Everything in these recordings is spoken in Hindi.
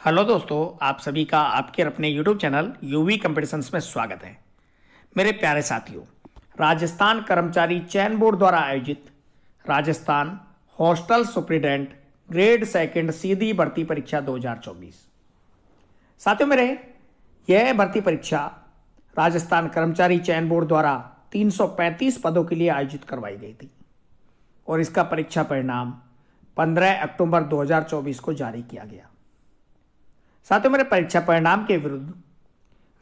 हेलो दोस्तों, आप सभी का आपके अपने यूट्यूब चैनल यूवी कंपटीशंस में स्वागत है। मेरे प्यारे साथियों, राजस्थान कर्मचारी चयन बोर्ड द्वारा आयोजित Rajasthan hostel superintendent grade second सीधी भर्ती परीक्षा 2024। साथियों मेरे, यह भर्ती परीक्षा राजस्थान कर्मचारी चयन बोर्ड द्वारा 335 पदों के लिए आयोजित करवाई गई थी और इसका परीक्षा परिणाम 15 अक्टूबर 2024 को जारी किया गया। साथियों मेरे, परीक्षा परिणाम के विरुद्ध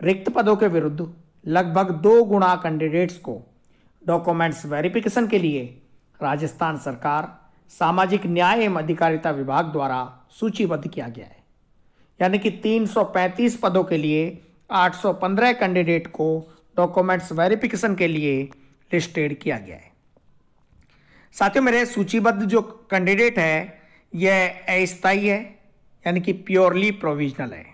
रिक्त पदों के विरुद्ध लगभग 2 गुना कैंडिडेट्स को डॉक्यूमेंट्स वेरिफिकेशन के लिए राजस्थान सरकार सामाजिक न्याय एवं अधिकारिता विभाग द्वारा सूचीबद्ध किया गया है। यानी कि 335 पदों के लिए 815 कैंडिडेट को डॉक्यूमेंट्स वेरिफिकेशन के लिए लिस्टेड किया गया है। साथियों मेरे, सूचीबद्ध जो कैंडिडेट है यह अस्थायी है, यानी कि प्योरली प्रोविजनल है।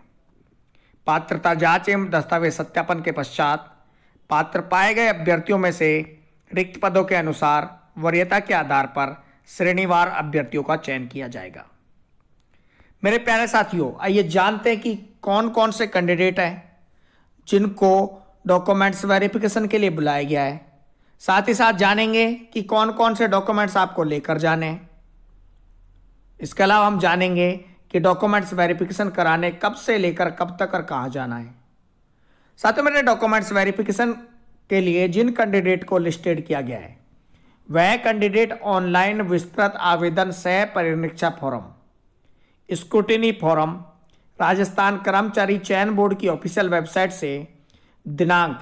पात्रता जांच एवं दस्तावेज सत्यापन के पश्चात पात्र पाए गए अभ्यर्थियों में से रिक्त पदों के अनुसार वरीयता के आधार पर श्रेणीवार अभ्यर्थियों का चयन किया जाएगा। मेरे प्यारे साथियों, आइए जानते हैं कि कौन कौन से कैंडिडेट हैं जिनको डॉक्यूमेंट्स वेरिफिकेशन के लिए बुलाया गया है। साथ ही साथ जानेंगे कि कौन कौन से डॉक्यूमेंट्स आपको लेकर जाने हैं। इसके अलावा हम जानेंगे कि डॉक्यूमेंट्स वेरिफिकेशन कराने कब से लेकर कब तक और कहाँ जाना है। साथ ही मेरे, डॉक्यूमेंट्स वेरिफिकेशन के लिए जिन कैंडिडेट को लिस्टेड किया गया है वह कैंडिडेट ऑनलाइन विस्तृत आवेदन सह परिरीक्षा फॉर्म स्क्रूटिनी फॉर्म राजस्थान कर्मचारी चयन बोर्ड की ऑफिशियल वेबसाइट से दिनांक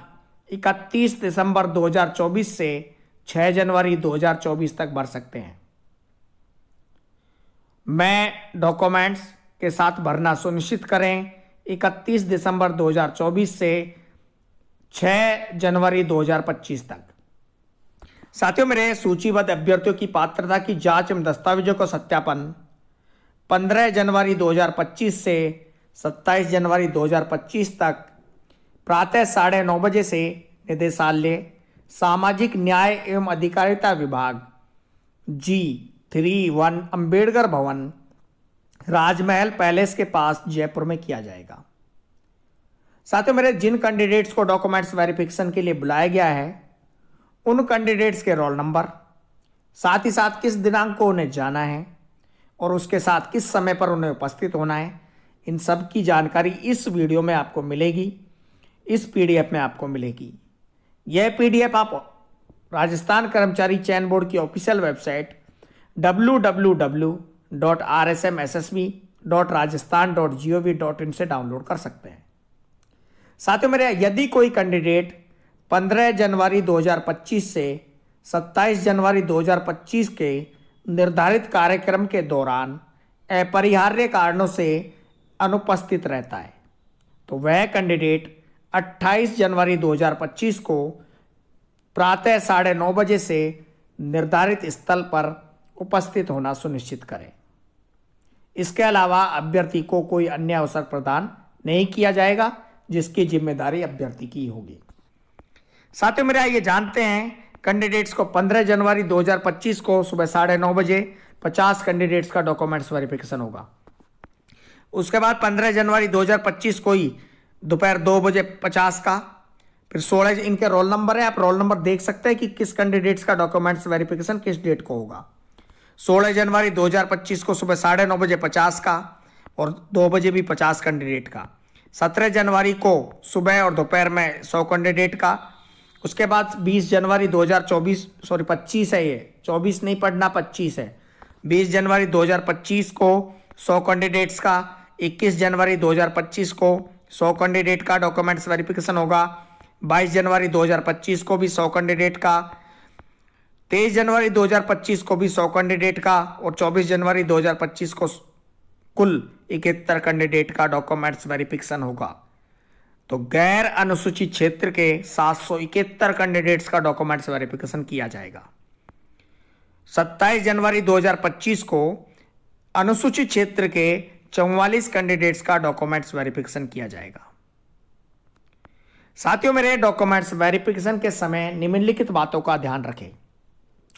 31 दिसंबर 2024 से 6 जनवरी 2024 तक भर सकते हैं। मैं डॉक्यूमेंट्स के साथ भरना सुनिश्चित करें 31 दिसंबर 2024 से 6 जनवरी 2025 तक। साथियों मेरे, सूचीबद्ध अभ्यर्थियों की पात्रता की जांच एवं दस्तावेजों का सत्यापन 15 जनवरी 2025 से 27 जनवरी 2025 तक प्रातः 9:30 बजे से निदेशालय सामाजिक न्याय एवं अधिकारिता विभाग G31 अंबेडकर भवन राजमहल पैलेस के पास जयपुर में किया जाएगा। साथियों मेरे, जिन कैंडिडेट्स को डॉक्यूमेंट्स वेरिफिकेशन के लिए बुलाया गया है उन कैंडिडेट्स के रोल नंबर, साथ ही साथ किस दिनांक को उन्हें जाना है और उसके साथ किस समय पर उन्हें उपस्थित होना है, इन सब की जानकारी इस वीडियो में आपको मिलेगी, इस पीडीएफ में आपको मिलेगी। यह पीडीएफ आप राजस्थान कर्मचारी चयन बोर्ड की ऑफिशियल वेबसाइट www.rsmssb.rajasthan.gov.in से डाउनलोड कर सकते हैं। साथियों मेरे, यदि कोई कैंडिडेट 15 जनवरी 2025 से 27 जनवरी 2025 के निर्धारित कार्यक्रम के दौरान अपरिहार्य कारणों से अनुपस्थित रहता है तो वह कैंडिडेट 28 जनवरी 2025 को प्रातः 9:30 बजे से निर्धारित स्थल पर उपस्थित होना सुनिश्चित करें। इसके अलावा अभ्यर्थी को कोई अन्य अवसर प्रदान नहीं किया जाएगा जिसकी जिम्मेदारी अभ्यर्थी की होगी। साथियों मेरे, आइए जानते हैं कैंडिडेट्स को 15 जनवरी 2025 को सुबह 9:30 बजे 50 कैंडिडेट्स का डॉक्यूमेंट्स वेरिफिकेशन होगा। उसके बाद 15 जनवरी 2025 को ही दोपहर 2 बजे 50 का, फिर 16 इनके रोल नंबर है, आप रोल नंबर देख सकते हैं कि किस कैंडिडेट्स का डॉक्यूमेंट्स वेरिफिकेशन किस डेट को होगा। 16 जनवरी 2025 को सुबह 9:30 बजे 50 का और 2 बजे भी 50 कैंडिडेट का। 17 जनवरी को सुबह और दोपहर में 100 कैंडिडेट का। उसके बाद 20 जनवरी 2024 25 है, ये 24 नहीं पढ़ना 25 है। 20 जनवरी 2025 को 100 कैंडिडेट्स का। 21 जनवरी 2025 को 100 कैंडिडेट का डॉक्यूमेंट्स वेरिफिकेशन होगा। 22 जनवरी 2025 को भी 100 कैंडिडेट का। 23 जनवरी 2025 को भी 100 कैंडिडेट का और 24 जनवरी 2025 को कुल 71 कैंडिडेट का डॉक्यूमेंट्स वेरिफिकेशन होगा। तो गैर अनुसूचित क्षेत्र के 771 कैंडिडेट्स का डॉक्यूमेंट्स वेरिफिकेशन किया जाएगा। 27 जनवरी 2025 को अनुसूचित क्षेत्र के 44 कैंडिडेट्स का डॉक्यूमेंट्स वेरिफिकेशन किया जाएगा। साथियों मेरे, डॉक्यूमेंट्स वेरिफिकेशन के समय निम्नलिखित बातों का ध्यान रखें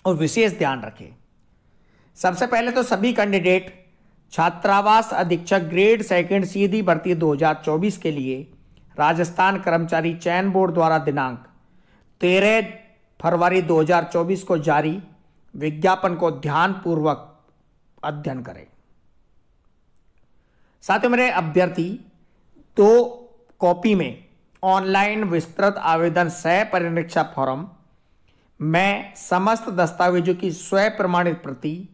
और विशेष ध्यान रखें। सबसे पहले तो सभी कैंडिडेट छात्रावास अधीक्षक ग्रेड सेकंड सीधी भर्ती 2024 के लिए राजस्थान कर्मचारी चयन बोर्ड द्वारा दिनांक 13 फरवरी 2024 को जारी विज्ञापन को ध्यानपूर्वक अध्ययन करें। साथियों, मेरे अभ्यर्थी 2 कॉपी में ऑनलाइन विस्तृत आवेदन सह परिरीक्षा फॉर्म में समस्त दस्तावेजों की स्व प्रमाणित प्रति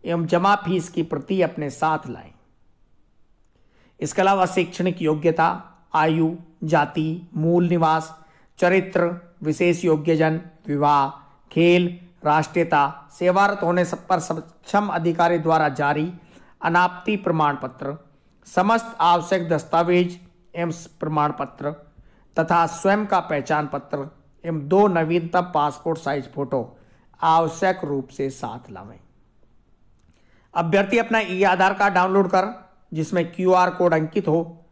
एवं जमा फीस की प्रति अपने साथ लाएं। इसके अलावा शैक्षणिक योग्यता, आयु, जाति, मूल निवास, चरित्र, विशेष योग्यजन, विवाह, खेल, राष्ट्रीयता, सेवारत होने पर सक्षम अधिकारी द्वारा जारी अनापत्ति प्रमाण पत्र, समस्त आवश्यक दस्तावेज एवं प्रमाण पत्र तथा स्वयं का पहचान पत्र एवं 2 नवीनतम पासपोर्ट साइज फोटो आवश्यक रूप से साथ लावें। अभ्यर्थी अपना आधार कार्ड डाउनलोड कर जिसमें QR कोड अंकित हो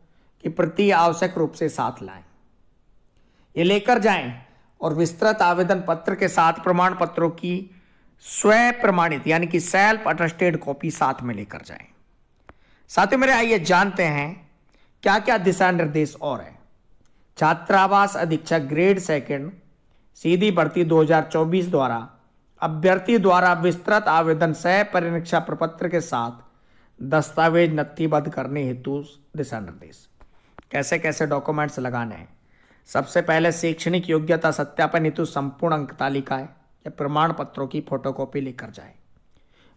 कि प्रति आवश्यक रूप से साथ लाएं। ये लेकर जाएं और विस्तृत आवेदन पत्र के साथ प्रमाण पत्रों की स्व प्रमाणित यानी कि सेल्फ अटेस्टेड कॉपी साथ में लेकर जाएं। साथियों, मेरे आइए जानते हैं क्या क्या दिशा निर्देश और है। छात्रावास अधीक्षक ग्रेड सेकंड सीधी भर्ती 2024 द्वारा अभ्यर्थी द्वारा विस्तृत आवेदन सह परिरीक्षा प्रपत्र के साथ दस्तावेज नथिबद्ध करने हेतु दिशा निर्देश। कैसे कैसे डॉक्यूमेंट्स लगाने हैं। सबसे पहले शैक्षणिक योग्यता सत्यापन हेतु संपूर्ण अंक तालिका या प्रमाण पत्रों की फोटोकॉपी लेकर जाए।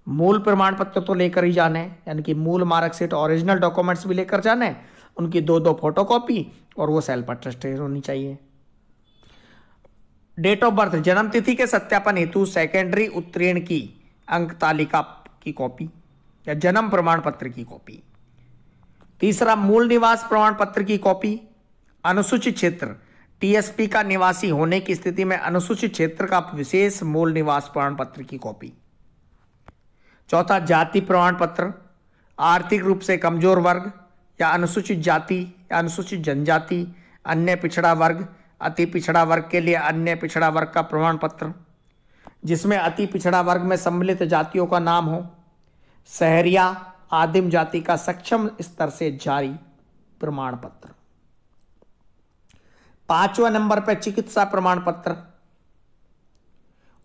मूल प्रमाण पत्र तो लेकर ही जाने हैं, यानी कि मूल मार्कशीट ओरिजिनल डॉक्यूमेंट्स भी लेकर जाने, उनकी 2 फोटोकॉपी और वो सेल्फ अटेस्टेड होनी चाहिए। डेट ऑफ बर्थ जन्म तिथि के सत्यापन हेतु सेकेंडरी उत्तीर्ण की अंक तालिका की कॉपी या जन्म प्रमाण पत्र की कॉपी। तीसरा, मूल निवास प्रमाण पत्र की कॉपी। अनुसूचित क्षेत्र TSP का निवासी होने की स्थिति में अनुसूचित क्षेत्र का विशेष मूल निवास प्रमाण पत्र की कॉपी। चौथा, जाति प्रमाण पत्र। आर्थिक रूप से कमजोर वर्ग या अनुसूचित जाति या अनुसूचित जनजाति, अन्य पिछड़ा वर्ग, अति पिछड़ा वर्ग के लिए अन्य पिछड़ा वर्ग का प्रमाण पत्र जिसमें अति पिछड़ा वर्ग में सम्मिलित जातियों का नाम हो। शहरिया आदिम जाति का सक्षम स्तर से जारी प्रमाण पत्र। 5वें नंबर पर चिकित्सा प्रमाण पत्र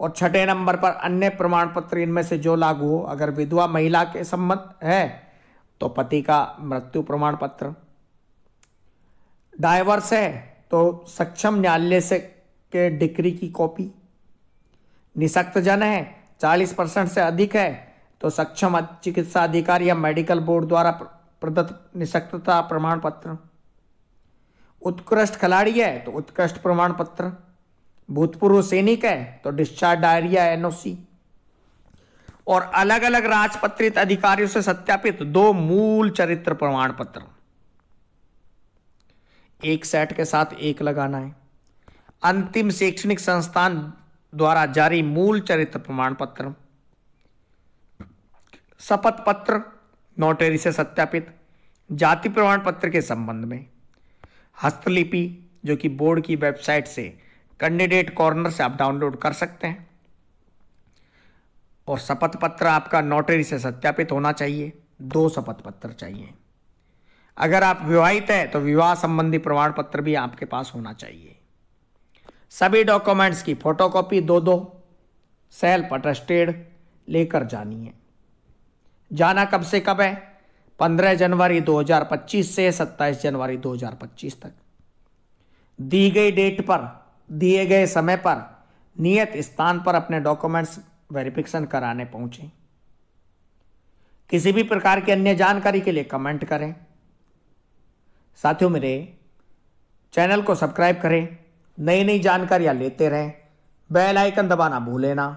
और 6ठे नंबर पर अन्य प्रमाण पत्र इनमें से जो लागू हो। अगर विधवा महिला के संबंध है तो पति का मृत्यु प्रमाण पत्र। डाइवर्स है तो सक्षम न्यायालय से के डिक्री की कॉपी। निःशक्त जन है 40% से अधिक है तो सक्षम चिकित्सा अधिकारी या मेडिकल बोर्ड द्वारा प्रदत्त निःशक्तता प्रमाण पत्र। उत्कृष्ट खिलाड़ी है तो उत्कृष्ट प्रमाण पत्र। भूतपूर्व सैनिक है तो डिस्चार्ज डायरी या NOC। और अलग अलग राजपत्रित अधिकारियों से सत्यापित 2 मूल चरित्र प्रमाण पत्र। एक सेट के साथ एक लगाना है। अंतिम शैक्षणिक संस्थान द्वारा जारी मूल चरित्र प्रमाण पत्र। शपथ पत्र नोटरी से सत्यापित। जाति प्रमाण पत्र के संबंध में हस्तलिपि जो कि बोर्ड की वेबसाइट से कैंडिडेट कॉर्नर से आप डाउनलोड कर सकते हैं। और शपथ पत्र आपका नोटरी से सत्यापित होना चाहिए। 2 शपथ पत्र चाहिए। अगर आप विवाहित हैं तो विवाह संबंधी प्रमाण पत्र भी आपके पास होना चाहिए। सभी डॉक्यूमेंट्स की फोटोकॉपी 2 सेल्फ अटेस्टेड लेकर जानी है। जाना कब से कब है? 15 जनवरी 2025 से 27 जनवरी 2025 तक। दी गई डेट पर दिए गए समय पर नियत स्थान पर अपने डॉक्यूमेंट्स वेरिफिकेशन कराने पहुंचे। किसी भी प्रकार की अन्य जानकारी के लिए कमेंट करें। साथियों, मेरे चैनल को सब्सक्राइब करें, नई नई जानकारियां लेते रहें, बेल आइकन दबाना भूलें ना।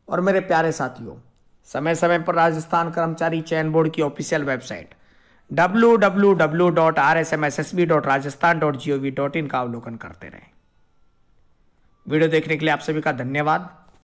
और मेरे प्यारे साथियों, समय समय पर राजस्थान कर्मचारी चयन बोर्ड की ऑफिशियल वेबसाइट www.rsmssb.rajasthan.gov.in का अवलोकन करते रहें। वीडियो देखने के लिए आप सभी का धन्यवाद।